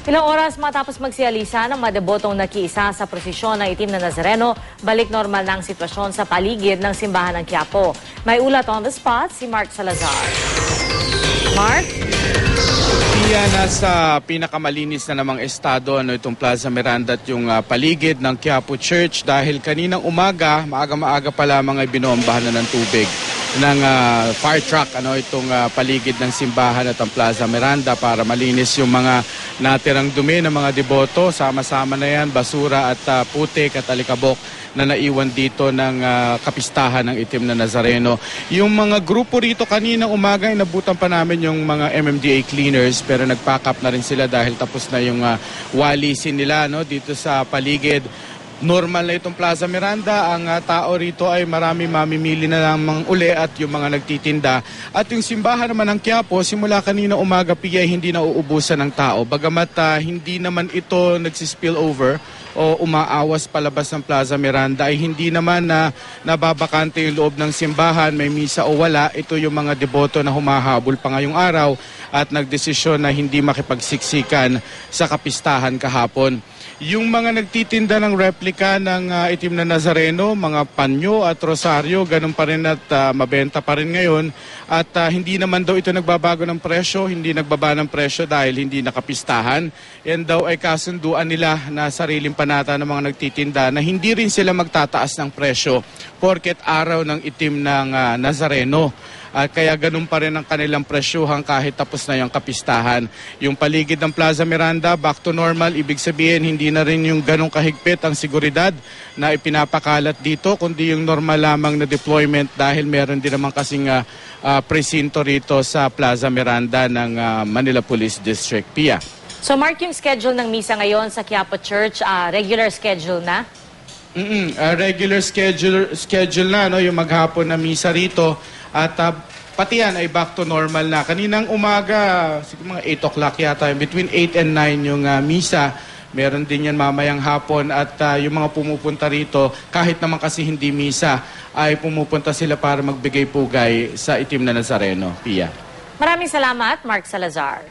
Ilang oras matapos magsialisa ng mga debotong nakiisa sa prosesyon ng itim na Nazareno, balik normal na ang sitwasyon sa paligid ng simbahan ng Quiapo. May ulat on the spot si Mark Salazar. Mark? Nasa pinakamalinis na namang estado itong Plaza Miranda at yung paligid ng Quiapo Church dahil kaninang umaga, maaga-maaga pa lamang ay binombahan na ng tubig ng fire truck itong paligid ng simbahan at ang Plaza Miranda para malinis yung mga natirang dumi ng mga deboto. Sama-sama na yan, basura at putik at alikabok na naiwan dito ng kapistahan ng itim na Nazareno. Yung mga grupo rito kaninang umaga, inabutan pa namin yung mga MMDA cleaners pero nag-pack up na rin sila dahil tapos na yung walisin nila dito sa paligid. Normal na itong Plaza Miranda, ang tao rito ay marami mamimili na lamang uli at yung mga nagtitinda. At yung simbahan naman ng Quiapo, simula kanina umaga ay hindi na uubusan ng tao. Bagamat hindi naman ito nagsispill over o umaawas palabas ng Plaza Miranda, ay hindi naman na nababakante yung loob ng simbahan, may misa o wala. Ito yung mga deboto na humahabol pa ngayong araw at nagdesisyon na hindi makipagsiksikan sa kapistahan kahapon. Yung mga nagtitinda ng replika ng itim na Nazareno, mga panyo at rosaryo, ganun pa rin at mabenta pa rin ngayon. At hindi naman daw ito nagbabago ng presyo, hindi nagbaba ng presyo dahil hindi nakapistahan. Yan daw ay kasunduan nila na sariling panata ng mga nagtitinda na hindi rin sila magtataas ng presyo porket araw ng itim ng Nazareno. Kaya ganun pa rin ang kanilang presyuhan kahit tapos na yung kapistahan. Yung paligid ng Plaza Miranda, back to normal. Ibig sabihin, hindi na rin yung ganun kahigpit ang seguridad na ipinapakalat dito, kundi yung normal lamang na deployment dahil meron din naman kasing presinto rito sa Plaza Miranda ng Manila Police District. Pia. So Mark, yung schedule ng misa ngayon sa Quiapo Church, regular schedule na? Regular schedule na, yung maghapon na misa rito. At pati yan ay back to normal na. Kaninang umaga, siguro mga 8 o'clock yata, between 8 and 9 yung misa. Meron din yan mamayang hapon at yung mga pumupunta rito, kahit naman kasi hindi misa, ay pumupunta sila para magbigay pugay sa itim na Nazareno. Pia. Maraming salamat, Mark Salazar.